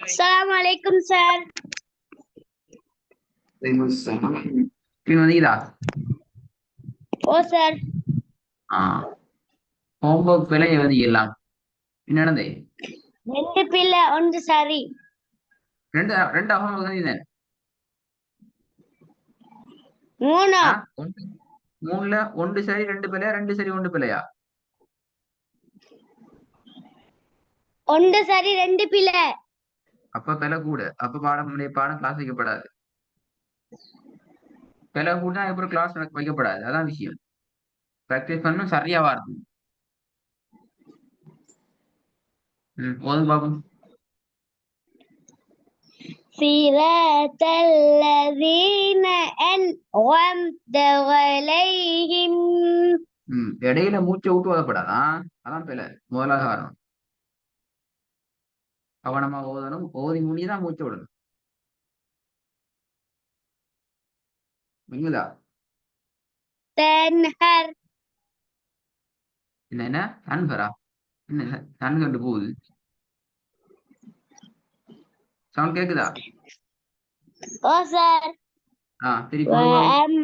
Assalamualaikum sir. வந்தீங்களா? ஓ sir. Homework பிழைய வந்தீங்கலாம் என்ன நடந்தே? ரெண்டு பிள்ளை ஒன்று சரி. ரெண்டு ஹோம்ஒர்க் வந்தீங்க. மூணு. மூணுல ஒன்று சரி ரெண்டு பிள்ளையா, ரெண்டு சரி ஒன்று பிள்ளையா? ஒன்று சரி ரெண்டு பிள்ளை. அப்ப பிழை கூட. அப்ப பாடம் கிளாஸ் வைக்கப்படாது. பிழை கூட அப்புறம் கிளாஸ் வைக்கப்படாது. அதான் விஷயம். பிராக்டிஸ் பண்ணும் சரியா வார்த்தை. போதும் பாப்போம். صراط الذين أنعمت عليهم. இடையில மூச்சை விட்டு ஓதப்படாதான். அதான் பிழை. முதலாக வரணும். கவனமா ஓதணும். ஓதி முடிதான் மூச்சை விடணும். மிங்குதா? تنهر. என்ன தன்கரா? என்ன தன் கண்டு போகுது? சவுண்ட் கேக்குதா? ஓ சார். திருப்பி போடுவோம்.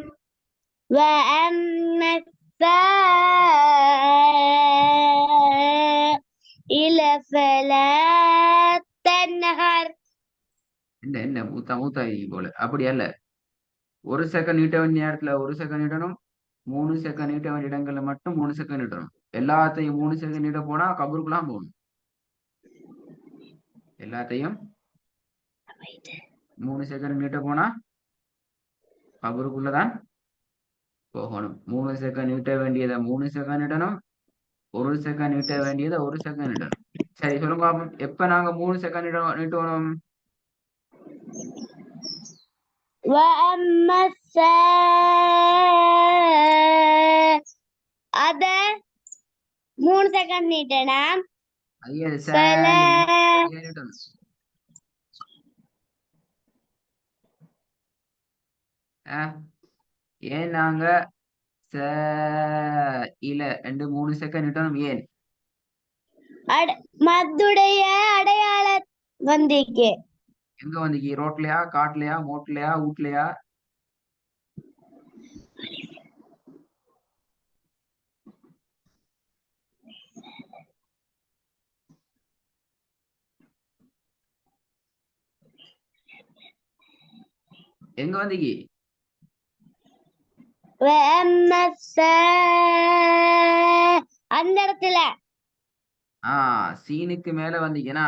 وأما السائل فلا تنهر. என்ன மூத்தா போல அப்படி அல்ல. ஒரு செகண்ட் நீட்ட வேண்டிய நேரத்துல ஒரு செகண்ட் நீட்டணும். 3 செகண்ட் நீட்ட வேண்டிய இடங்கள்ல மட்டும் 3 செகண்ட் நீட்டணும். எல்லாத்தையும் 3 செகண்ட் நீட்ட போனா கபருக்குலாம் போகணும். எல்லாத்தையும் 3 செகண்ட் நீட்ட போனா கபருக்குள்ளதான் போகணும். 3 செகண்ட் நீட்ட வேண்டியதை 3 செகண்ட் நீட்டணும். 1 செகண்ட் நீட்ட வேண்டியதை 1 செகண்ட் நீட்டணும். சரி சொல்லுங்க பாப்போம். எப்ப நாங்க 3 செகண்ட் நீட்டணும்? وأما அத 3 செகண்ட் நீட்டனா? ஏன் நாங்க இல்ல 3 செகண்ட் நீட்டணும்? ஏன்? மத்துடைய அடையாள வந்திக்கு. எங்க வந்திக்கு? ரோட்லயா, காட்டுலயா, மோட்லயா, வீட்லயா? எங்க வந்திக்கு? அந்த இடத்துல. சீனுக்கு மேல வந்தீங்கன்னா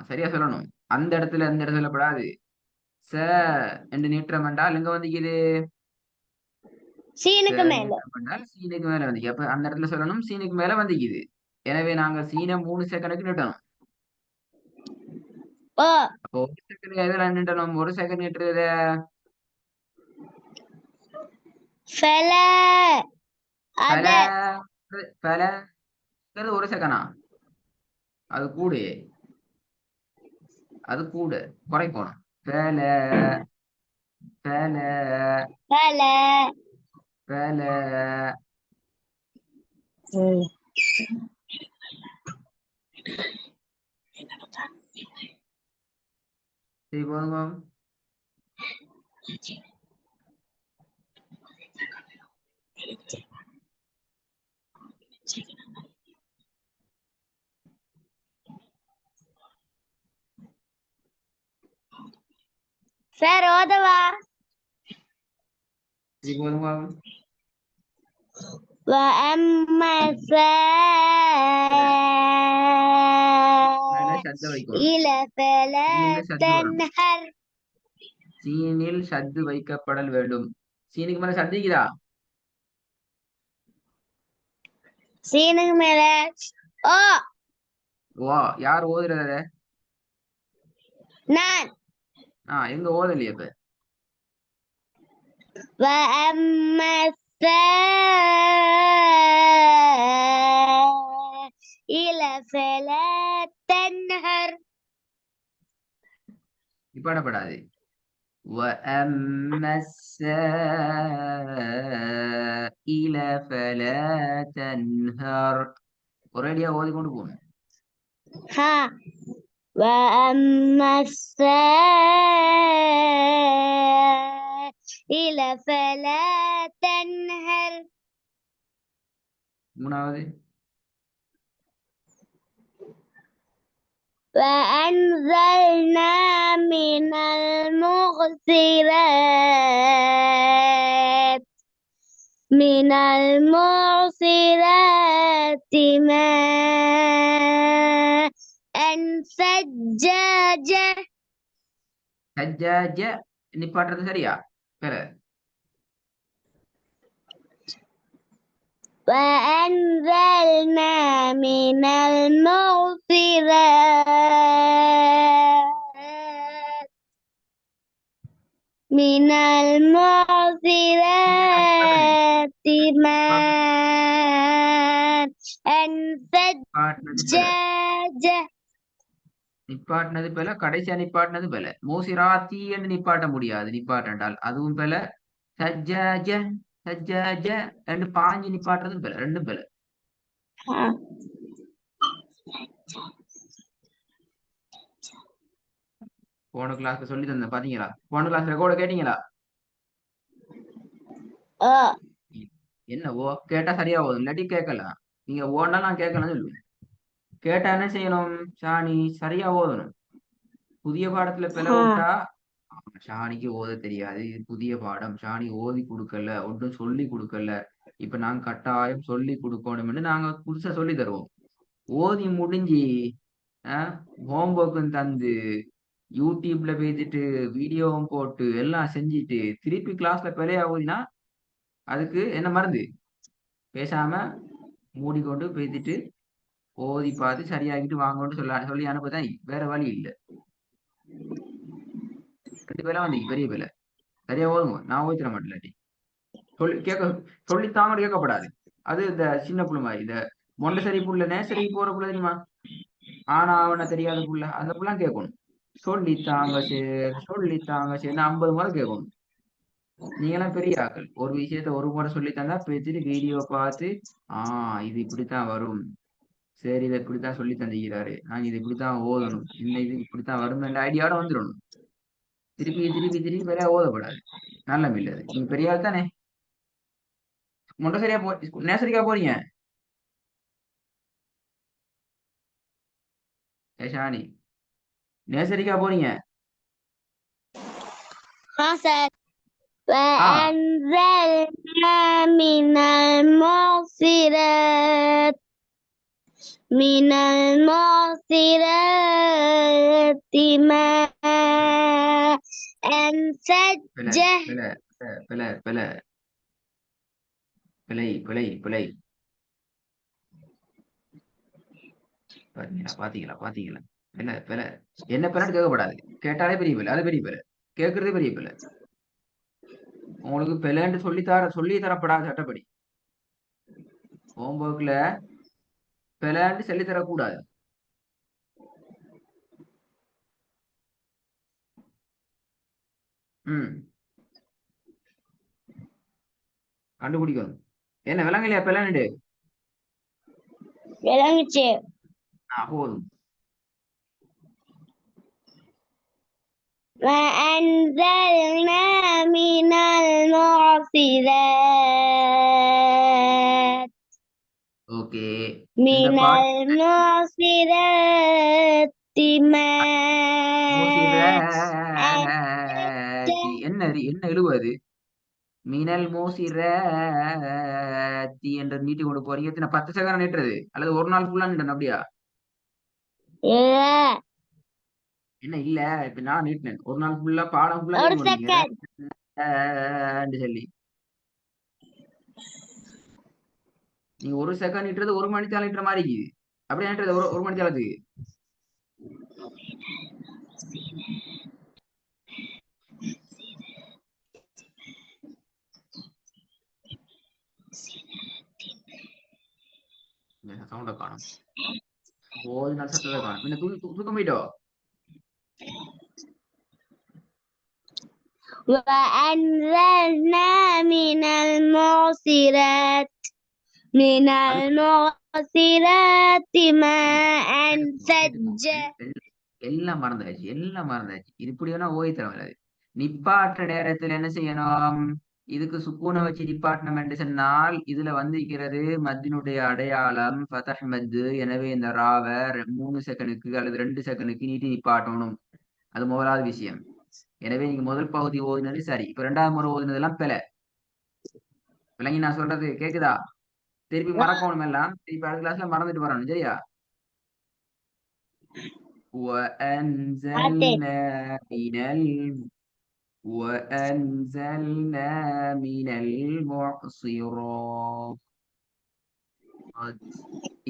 சரியா சொல்லணும். அந்த இடத்துல எந்த இடத்துல படாது. ச என்று நீட்டம் என்றால் எங்க வந்திக்குது? சீனுக்கு மேல. சீனுக்கு மேல வந்திக்கு. அப்ப அந்த இடத்துல சொல்லணும் சீனுக்கு மேல வந்திக்குது. எனவே நாங்க சீனை 3 செகண்டுக்கு நீட்டணும். அப்போ 1 செகண்ட் எதுல நீட்டணும்? 1 செகண்ட் நீட்டுறது ஒரு செகண்டா? அது கூட. அது கூட குறைக்கணும். சரி போதுங்க. சார் ஓதவா? சரி போதுங்க. وأما السائل فلا تنهر. சீனில் சத்து வைக்கப்படல் வேண்டும். சீனுக்கு மேல சத்திக்குதா? சீனுக்கு மேல யார் ஓதுறது? நான். எங்க ஓதலையே இப்ப? وأما السائل فلا تنهر. இப்படப்படாது. وأما السائل فلا تنهر. ஒரேடியா ஓதி கொண்டு போகணும். ها وأما السائل فلا تنهر மூணாவது وأنزلنا من المعصرات ماء ثجاجا சஜ்ஜாஜ நிப்பாட்டுறது சரியா பெற وأنزلنا من المعصرات ماء நிப்பாட்டினது பெற ثجاجا நிப்பாட்டினது பெல கடைசியா நிப்பாட்டினது பெல மூசிராத்தி என்று நிப்பாட்ட முடியாது நிப்பாட்டண்டால் அதுவும் பெல சஜ்ஜாஜ சஜ்ஜாஜ ரெண்டு பாஞ்சு நிப்பாட்டுறதும் பெல ரெண்டும் பெல போன கிளாஸ்ல சொல்லி தந்தேன் பாத்தீங்களா போன கிளாஸ் ரெக்கார்டு கேட்டீங்களா என்ன ஓ கேட்டா சரியா போதும் இல்லாட்டி கேட்கலாம் நீங்க ஓன்னா நான் கேட்கலாம் சொல்லுவேன் கேட்டா என்ன செய்யணும் ஷானி சரியா ஓதணும் புதிய பாடத்துல பிழை விட்டா ஷானிக்கு ஓத தெரியாது இது புதிய பாடம் ஷானி ஓதி கொடுக்கல ஒன்றும் சொல்லி கொடுக்கல இப்ப நாங்க கட்டாயம் சொல்லி கொடுக்கணும்னு நாங்க புதுசா சொல்லி தருவோம் ஓதி முடிஞ்சு ஹோம்ஒர்க்கும் தந்து யூடியூப்ல பேசிட்டு வீடியோவும் போட்டு எல்லாம் செஞ்சுட்டு திருப்பி கிளாஸ்ல பிழையா ஓதினா அதுக்கு என்ன மருந்து பேசாம மூடிக்கொண்டு பேசிட்டு ஓதி பார்த்து சரியாகிட்டு வாங்கன்னு சொல்லி அனுப்பதான் வேற வழி இல்லை ரெண்டு பேரும் வந்து பெரிய பேல சரியா ஓதுங்க நான் ஓதிட மாட்டேன் இல்லாட்டி சொல்லித்தாங்க கேட்கப்படாது அது இந்த சின்ன புள்ள மாதிரி இந்த மொண்டசரி புள்ள நேசரிக்கு போற புள்ள தெரியுமா ஆனா அவனை தெரியாத புள்ள அந்த புள்ள கேட்கணும் சொல்லித்தாங்க சரின்னு 50 முறை கேட்கணும் நீங்களாம் பெரிய ஆக்கள் ஒரு விஷயத்த ஒரு முறை சொல்லித்தந்தா பேசிட்டு வீடியோ பார்த்து இது இப்படித்தான் வரும் சரி இதை இப்படித்தான் சொல்லி தந்துக்கிறாரு நாங்க இது இப்படித்தான் ஓதணும் இது இப்படித்தான் வரும் என்ற ஐடியாவோட வந்துடணும் திருப்பி பெரிய ஓதப்படாது நல்ல மில்லது நீங்க பெரிய ஆள் தானே மொண்டசரியா நேசரிக்கா போறீங்க ஷானி நேசரிக்கா போறீங்க وأنزلنا من المعصرات ماء ثجاجا பிழை பாத்தீங்களா பிழை என்ன பிள்ளைன்னு கேட்கப்படாது கேட்டாலே பெரிய பிள்ளை அது பெரிய பிள்ளை கேட்கறதே பெரிய பிள்ளை உங்களுக்கு பிள்ளைன்னு சொல்லி தரப்படாது சட்டப்படி ஹோம்ஒர்க்ல பிள்ளைன்னு சொல்லி தரக்கூடாது கண்டுபிடிக்கணும் என்ன விளங்கலையா பிள்ளைன்னு விளங்குச்சு போதும் وأنزلنا من المعصرات ஓகே من المعصرات என்ன எழுவது மினல் மோசிரத்தி என்ற நீட்டி கொண்டு போறீங்க 10 செகண்ட் நீட்டுறது அல்லது ஒரு நாள் ஃபுல்லா நீட்டணும் அப்படியா என்ன இல்ல இப்ப நான் நீட்டினேன் ஒரு நாள் ஃபுல்லா பாடம் ஃபுல்லா சொல்லி நீங்க ஒரு செகண்ட் நீட்டுறது ஒரு மணி நேரம் நீட்டுற மாதிரி அப்படியே நீட்டுறது ஒரு மணி நேரத்துக்கு சவுண்ட காணும் போது நல்ல சத்தத்தை காணும் என்ன தூக்கம் போயிட்டோ وأنزلنا من المعصرات والمعصرات ماء ثجا எல்லாம் மறந்தாச்சு எல்லாம் மறந்தாச்சு. இது இப்படி வேணா ஓய் தரவராது. நிப்பாட்டுற நேரத்துல என்ன செய்யணும்? இதுக்கு சுக்கூனை வச்சு நிப்பாட்டணும் என்று சொன்னால் இதுல வந்திருக்கிறது மத்தினுடைய அடையாளம் ஃபதஹ் மத்து. எனவே இந்த ராவ 3 செகண்டுக்கு அல்லது 2 செகண்டுக்கு நீட்டி நிப்பாட்டணும். அது முதலாவது விஷயம். எனவே நீங்க முதல் பகுதி ஓதினது சரி. இப்ப 2வது முறை ஓதினதெல்லாம் பிழை. விளங்கி நான் சொல்றது கேக்குதா? திருப்பி மறக்கணும் எல்லாம். திருப்பி அடுத்த கிளாஸ்ல மறந்துட்டு வரணும். சரியா? وأنزلنا من المعصرات.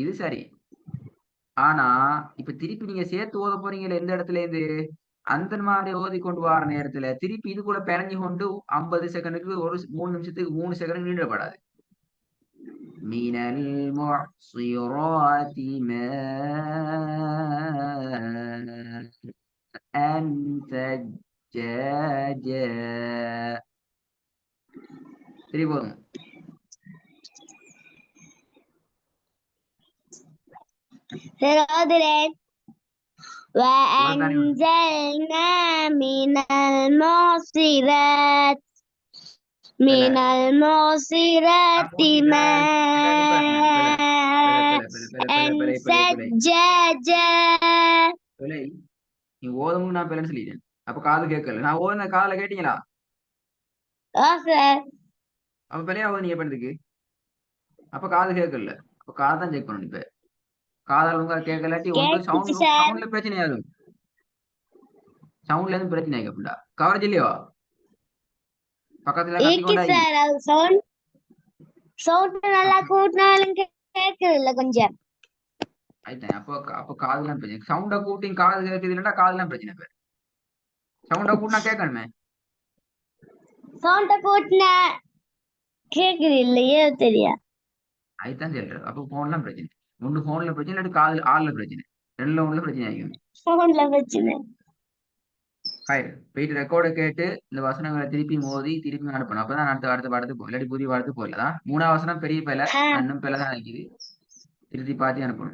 இது சரி. ஆனா இப்ப திருப்பி நீங்க சேர்த்து ஓத போறீங்களே எந்த இடத்துல இருந்து அந்த மாதிரி ஓதி கொண்டு வர நேரத்துல திருப்பி இது கூட பிணைஞ்சு கொண்டு 50 செகண்டுக்கு ஒரு 3 நிமிஷத்துக்கு 3 செகண்ட் நீண்டப்படாது. من المعصرات ماء ثجاجا. சரி போதும். وأنزلنا من المعصرات ماء ثجاجا. நீ ஓதவும் நான் பிள்ளைன்னு சொல்லிட்டேன். அப்ப காது கேட்கல. நான் ஓதுன காதுல கேட்டீங்களா? அப்ப பிள்ளையா ஓதுனீங்க பண்ணதுக்கு. அப்ப காது கேட்கல. அப்ப காது தான் செக் பண்ணணும். இப்ப காதால் உங்க கேட்கலாட்டி ஒன்று சவுண்ட்ல பிரச்சனை ஆகும். சவுண்ட்ல இருந்து பிரச்சனை ஆகும். அப்படின்னா கவரேஜ் இல்லையோ? பக்கத்துல சவுண்ட் நல்லா கூட்டினாலும் கேட்குது இல்ல கொஞ்சம். ஆயிட்டேன். அப்ப காதுலாம் பிரச்சனை. சவுண்ட கூட்டி காது கேட்குது இல்லைன்னா காதுலாம் பிரச்சனை. இப்ப சவுண்ட கூட்டினா கேட்கணுமே. சவுண்ட கூட்டினா கேட்குது இல்லையே தெரியா. அதுதான் சொல்றேன். அப்ப போன்லாம் பிரச்சனை. ஒன்று போன்ல பிரச்சனை இல்லாட்டி காது ஆள்ல பிரச்சனை. 2ல ஒண்ணுல பிரச்சனை ஆகும். போன்ல பிரச்சனை. போயிட்டு ரெக்கார்டை கேட்டு இந்த வசனங்களை திருப்பி மோதி திருப்பி அனுப்பணும். அப்பதான் அடுத்த பாடத்துக்கு போகும். இல்லாட்டி புதிய பாடத்துக்கு போகலாம். 3வது வசனம் பெரிய பிள்ளை இன்னும் பிள்ளை தான் இருக்குது. திருப்பி பார்த்து அனுப்பணும்.